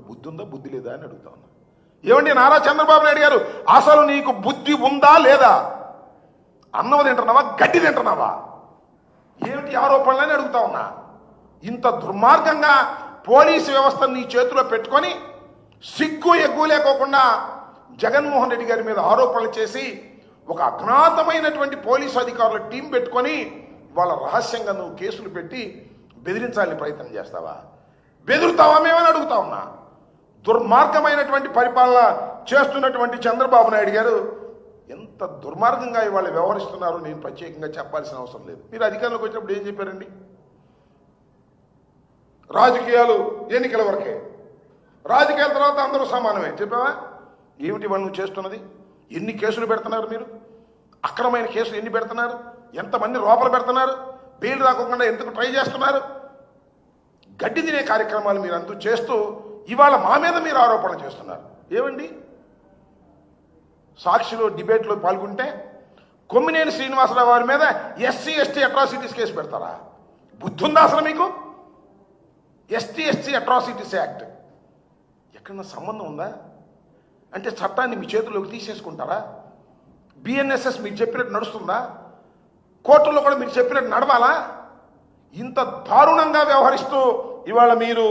బుద్ధి ఉందా బుద్ధి లేదా అని అడుగుతా ఉన్నా. ఏమండి నారా చంద్రబాబు నాయుడు గారు, అసలు నీకు బుద్ధి ఉందా లేదా? అన్నం తింటున్నావా, గడ్డి తింటున్నావా? ఏమిటి ఆరోపణలని అడుగుతా ఉన్నా. ఇంత దుర్మార్గంగా పోలీసు వ్యవస్థను నీ చేతిలో పెట్టుకొని సిగ్గు ఎగ్గు లేకోకుండా జగన్మోహన్ రెడ్డి గారి మీద ఆరోపణలు చేసి ఒక అజ్ఞాతమైనటువంటి పోలీసు అధికారుల టీం పెట్టుకొని వాళ్ళ రహస్యంగా నువ్వు కేసులు పెట్టి బెదిరించాలని ప్రయత్నం చేస్తావా? బెదురుతావా మేమని అడుగుతా ఉన్నా. దుర్మార్గమైనటువంటి పరిపాలన చేస్తున్నటువంటి చంద్రబాబు నాయుడు గారు ఎంత దుర్మార్గంగా ఇవాళ వ్యవహరిస్తున్నారో నేను ప్రత్యేకంగా చెప్పాల్సిన అవసరం లేదు. మీరు అధికారంలోకి వచ్చినప్పుడు ఏం చెప్పారండి? రాజకీయాలు ఎన్నికల వరకే, రాజకీయాల తర్వాత అందరూ సమానమే చెప్పావా? ఏమిటి వాళ్ళు నువ్వు చేస్తున్నది? ఎన్ని కేసులు పెడుతున్నారు మీరు? అక్రమైన కేసులు ఎన్ని పెడుతున్నారు? ఎంతమంది లోపల పెడుతున్నారు? బెయిల్ రాకుండా ఎందుకు ట్రై చేస్తున్నారు? గడ్డి తినే కార్యక్రమాలు మీరు అంతా చేస్తూ ఇవాళ మా మీద మీరు ఆరోపణ చేస్తున్నారు. ఏమండి, సాక్షిలో డిబేట్లో పాల్గొంటే కొమ్మినేని శ్రీనివాసరావు గారి మీద ఎస్సీ ఎస్టీ అట్రాసిటీస్ కేసు పెడతారా? బుద్ధి ఉందా అసలు మీకు? ఎస్టీ ఎస్టీ అట్రాసిటీస్ యాక్ట్ ఎక్కడన్నా సంబంధం ఉందా? అంటే చట్టాన్ని మీ చేతుల్లోకి తీసేసుకుంటారా? బిఎన్ఎస్ఎస్ మీరు చెప్పినట్టు నడుస్తుందా? కోర్టుల్లో కూడా మీరు చెప్పినట్టు నడవాలా? ఇంత దారుణంగా వ్యవహరిస్తూ ఇవాళ మీరు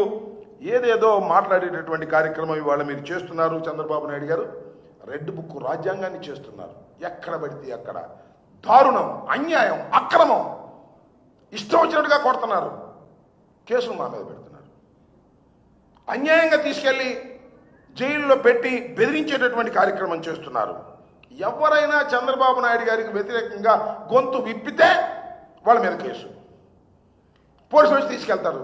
ఏదేదో మాట్లాడేటటువంటి కార్యక్రమం ఇవాళ మీరు చేస్తున్నారు. చంద్రబాబు నాయుడు గారు రెడ్ బుక్ రాజ్యాంగాన్ని చేస్తున్నారు. ఎక్కడ పడితే అక్కడ దారుణం, అన్యాయం, అక్రమం, ఇష్టం వచ్చినట్టుగా కొడుతున్నారు. కేసులు మా మీద పెడుతున్నారు. అన్యాయంగా తీసుకెళ్లి జైల్లో పెట్టి బెదిరించేటటువంటి కార్యక్రమం చేస్తున్నారు. ఎవరైనా చంద్రబాబు నాయుడు గారికి వ్యతిరేకంగా గొంతు విప్పితే వాళ్ళ మీద కేసు, పోలీసులు వచ్చి తీసుకెళ్తారు.